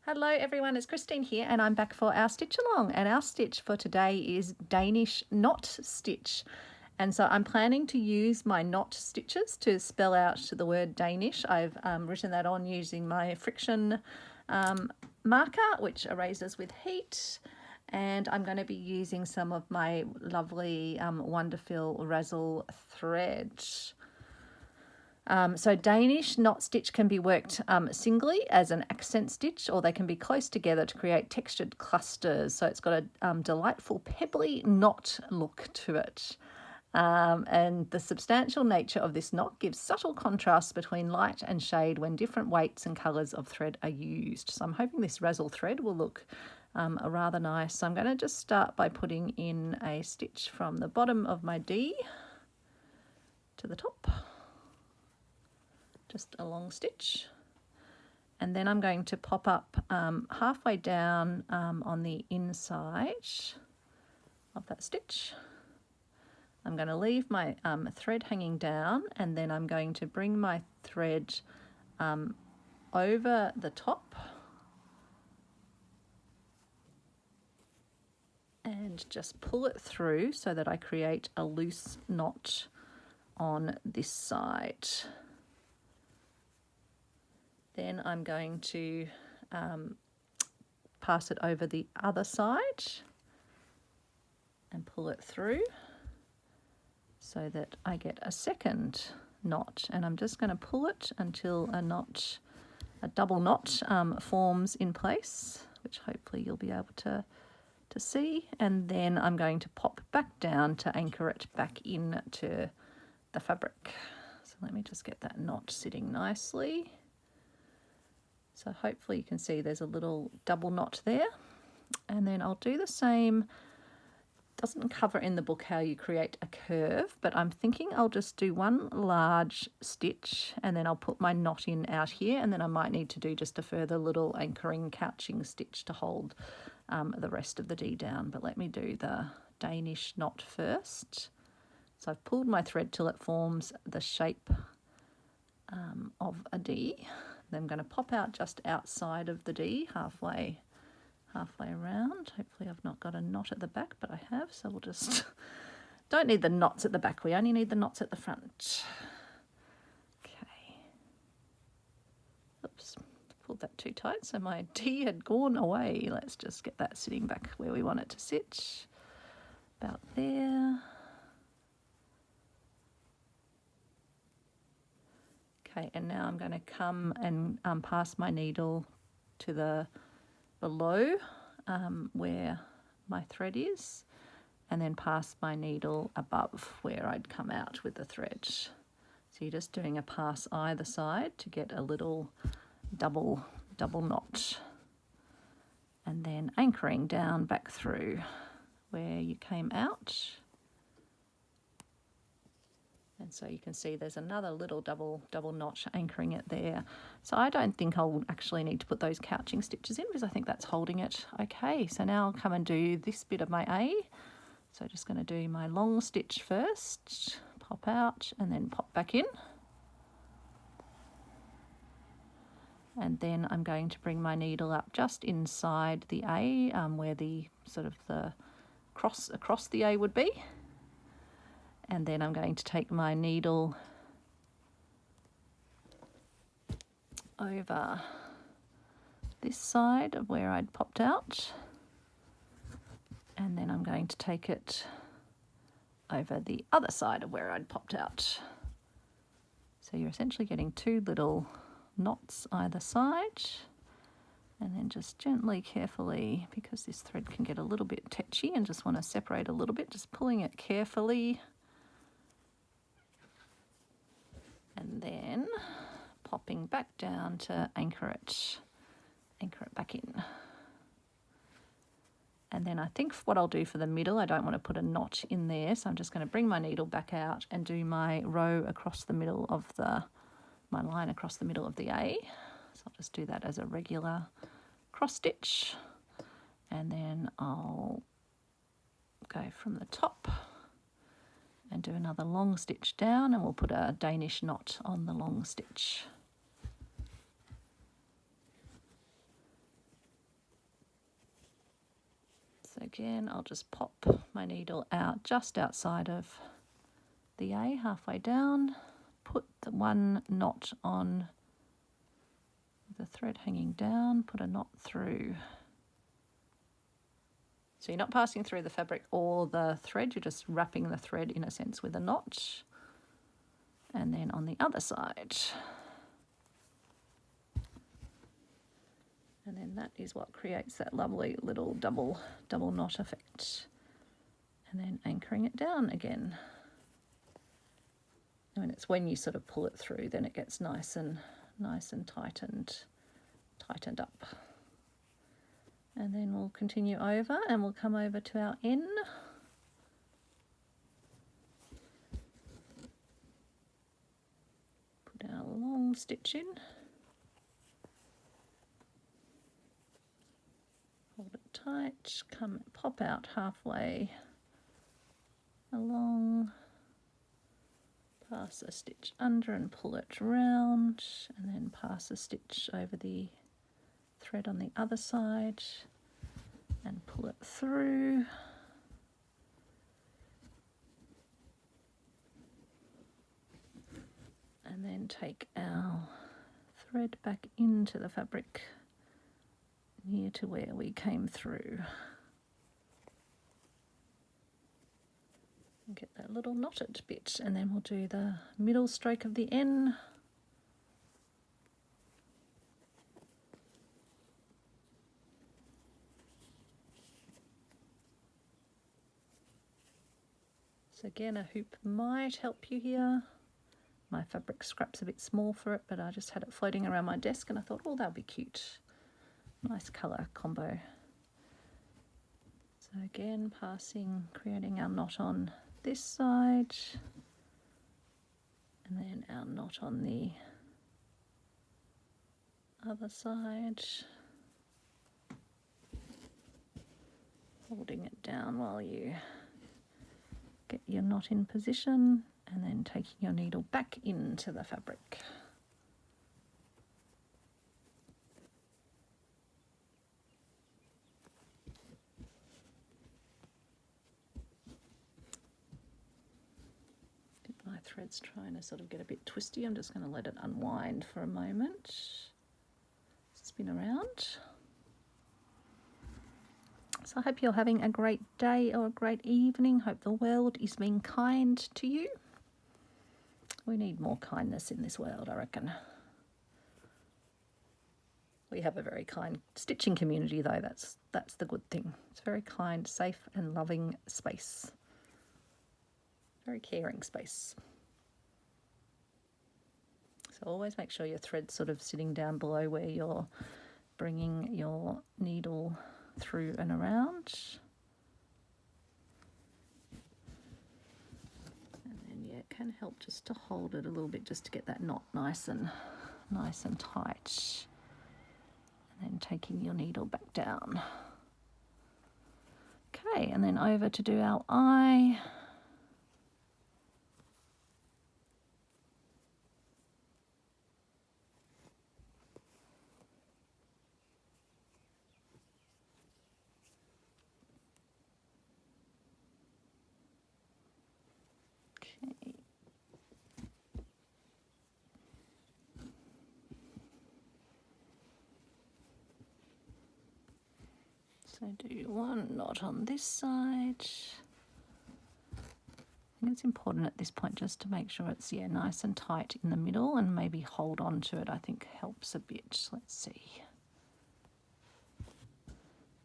Hello everyone, it's Christine here and I'm back for our stitch along, and our stitch for today is Danish knot stitch. And so I'm planning to use my knot stitches to spell out the word Danish. I've written that on using my friction marker, which erases with heat, and I'm going to be using some of my lovely Wonderfil Razzle thread. So Danish knot stitch can be worked singly as an accent stitch, or they can be close together to create textured clusters. So it's got a delightful pebbly knot look to it. And the substantial nature of this knot gives subtle contrasts between light and shade when different weights and colours of thread are used. So I'm hoping this Razzle thread will look rather nice. So I'm going to just start by putting in a stitch from the bottom of my D to the top. Just a long stitch, and then I'm going to pop up halfway down on the inside of that stitch. I'm going to leave my thread hanging down, and then I'm going to bring my thread over the top and just pull it through so that I create a loose knot on this side. Then I'm going to pass it over the other side and pull it through so that I get a second knot. And I'm just going to pull it until a double knot forms in place, which hopefully you'll be able to see. And then I'm going to pop back down to anchor it back into the fabric. So let me just get that knot sitting nicely. So hopefully you can see there's a little double knot there. And then I'll do the same. Doesn't cover in the book how you create a curve, but I'm thinking I'll just do one large stitch and then I'll put my knot in out here, and then I might need to do just a further little anchoring couching stitch to hold the rest of the D down. But let me do the Danish knot first. So I've pulled my thread till it forms the shape of a D. Then I'm going to pop out just outside of the D, halfway around. Hopefully I've not got a knot at the back, but I have, so we'll just don't need the knots at the back, we only need the knots at the front. Okay. Oops, pulled that too tight, so my D had gone away. Let's just get that sitting back where we want it to sit, about there. Okay, and now I'm going to come and pass my needle to the below where my thread is, and then pass my needle above where I'd come out with the thread. So you're just doing a pass either side to get a little double knot, and then anchoring down back through where you came out. And so you can see there's another little double knot anchoring it there. So I don't think I'll actually need to put those couching stitches in because I think that's holding it okay. So now I'll come and do this bit of my A. So just going to do my long stitch first, pop out and then pop back in. And then I'm going to bring my needle up just inside the A, where the sort of the cross across the A would be. And then I'm going to take my needle over this side of where I'd popped out, and then I'm going to take it over the other side of where I'd popped out. So you're essentially getting two little knots either side, and then just gently, carefully, because this thread can get a little bit tetchy and just want to separate a little bit, just pulling it carefully. And then popping back down to anchor it back in. And then I think what I'll do for the middle, I don't want to put a knot in there, so I'm just going to bring my needle back out and do my row across the middle of my line across the middle of the A. So I'll just do that as a regular cross stitch, and then I'll go from the top and do another long stitch down, and we'll put a Danish knot on the long stitch. again, I'll just pop my needle out just outside of the A, halfway down, put the one knot on the thread hanging down, put a knot through. So you're not passing through the fabric or the thread, you're just wrapping the thread in a sense with a knot. And then on the other side. And then that is what creates that lovely little double knot effect. And then anchoring it down again. And it's when you sort of pull it through, then it gets nice and tightened up. And then we'll continue over and we'll come over to our N. Put our long stitch in. Hold it tight, pop out halfway along, pass a stitch under and pull it round, and then pass a stitch over the thread on the other side and pull it through. And then take our thread back into the fabric near to where we came through. And get that little knotted bit, and then we'll do the middle stroke of the N. So again, a hoop might help you here. My fabric scrap's a bit small for it, but I just had it floating around my desk and I thought, oh, that'll be cute. Nice colour combo. So again, creating our knot on this side, and then our knot on the other side. Holding it down while you get your knot in position, and then taking your needle back into the fabric. My thread's trying to sort of get a bit twisty. I'm just going to let it unwind for a moment. Spin around. So I hope you're having a great day or a great evening. Hope the world is being kind to you. We need more kindness in this world, I reckon. We have a very kind stitching community though, that's the good thing. It's a very kind, safe and loving space. Very caring space. So always make sure your thread's sort of sitting down below where you're bringing your needle through and around. And then yeah, it can help just to hold it a little bit, just to get that knot nice and tight. And then taking your needle back down. Okay, and then over to do our eye. So do one knot on this side. I think it's important at this point just to make sure it's nice and tight in the middle, and maybe hold on to it, I think helps a bit. Let's see.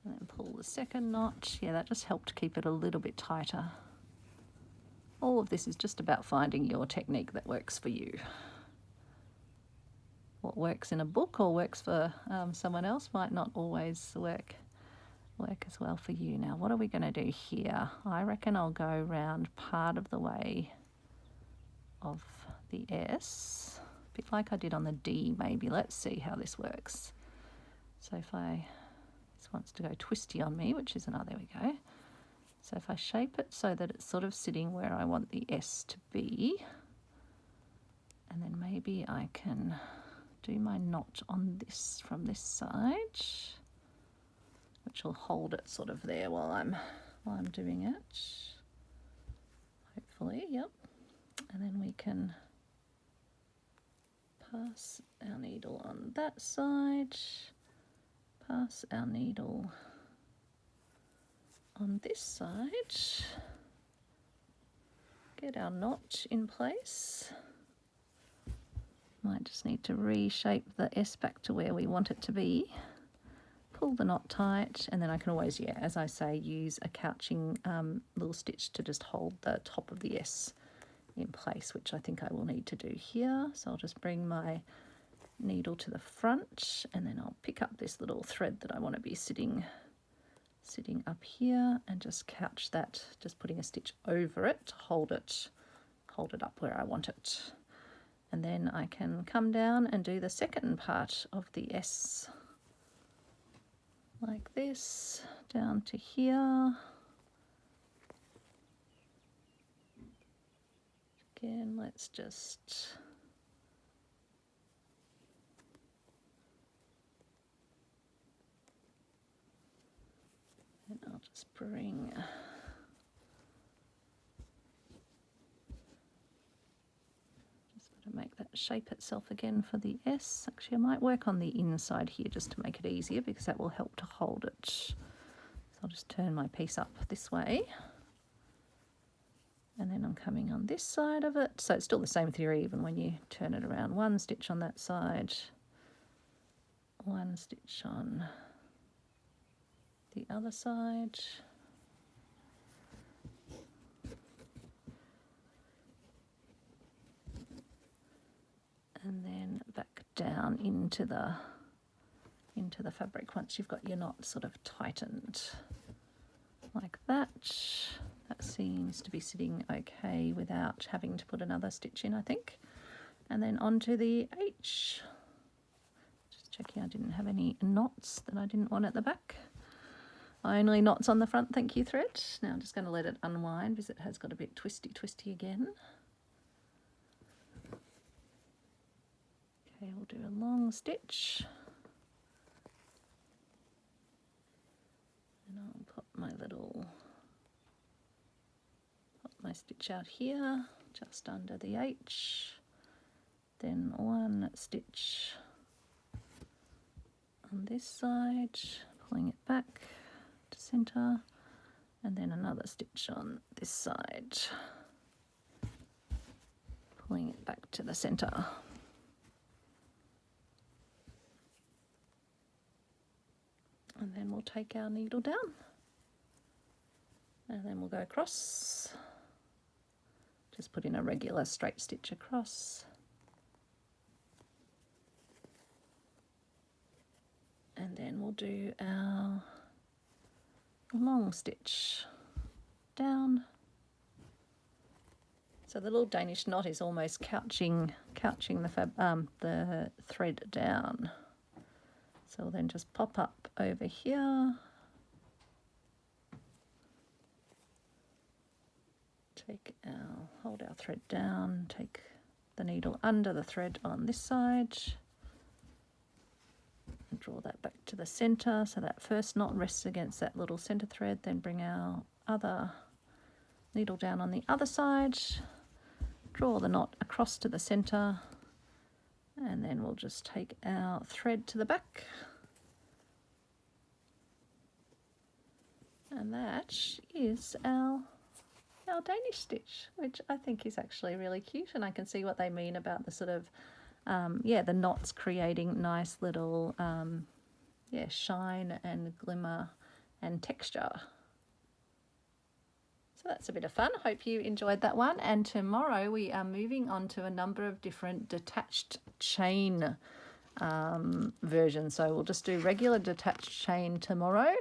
And then pull the second knot. Yeah, that just helped keep it a little bit tighter. All of this is just about finding your technique that works for you. What works in a book or works for someone else might not always work as well for you. Now, what are we going to do here? I reckon I'll go round part of the way of the S, a bit like I did on the D maybe. Let's see how this works. So this wants to go twisty on me, which is there we go. So if I shape it so that it's sort of sitting where I want the S to be, and then maybe I can do my knot on this from this side, which which will hold it sort of there while I'm doing it. Hopefully, yep. And then we can pass our needle on that side, pass our needle on this side, get our knot in place. Might just need to reshape the S back to where we want it to be. Pull the knot tight, and then I can always, yeah, as I say, use a couching little stitch to just hold the top of the S in place, which I think I will need to do here. So I'll just bring my needle to the front, and then I'll pick up this little thread that I want to be sitting up here, and just couch that, just putting a stitch over it to hold it up where I want it. And then I can come down and do the second part of the S like this, down to here. Again, let's just and I'll just bring to make that shape itself again for the S. Actually, I might work on the inside here just to make it easier, because that will help to hold it. So I'll just turn my piece up this way, and then I'm coming on this side of it. So it's still the same theory even when you turn it around. One stitch on that side, one stitch on the other side. And then back down into the fabric once you've got your knot sort of tightened like that. That seems to be sitting okay without having to put another stitch in, I think. And then onto the H. Just checking I didn't have any knots that I didn't want at the back. Only knots on the front, thank you, thread. Now I'm just going to let it unwind because it has got a bit twisty again. Okay, we'll do a long stitch, and I'll pop my stitch out here just under the H, then one stitch on this side, pulling it back to center, and then another stitch on this side, pulling it back to the center. And then we'll take our needle down, and then we'll go across, just put in a regular straight stitch across, and then we'll do our long stitch down. So the little Danish knot is almost couching the thread down. So we'll then just pop up over here, hold our thread down, take the needle under the thread on this side, and draw that back to the center so that first knot rests against that little center thread, then bring our other needle down on the other side, draw the knot across to the center, and then we'll just take our thread to the back, and that is our Danish stitch, which I think is actually really cute, and I can see what they mean about the sort of the knots creating nice little shine and glimmer and texture. So that's a bit of fun. Hope you enjoyed that one. And tomorrow we are moving on to a number of different detached chain versions. So we'll just do regular detached chain tomorrow,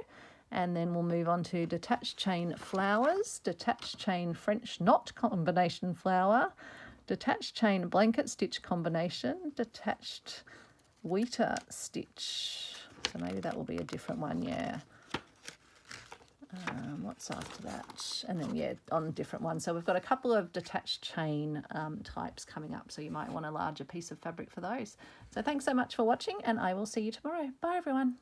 and then we'll move on to detached chain flowers, detached chain French knot combination flower, detached chain blanket stitch combination, detached Wheater stitch. So maybe that will be a different one, yeah. What's after that? And then, on different ones. So we've got a couple of detached chain types coming up, so you might want a larger piece of fabric for those. So thanks so much for watching, and I will see you tomorrow. Bye, everyone.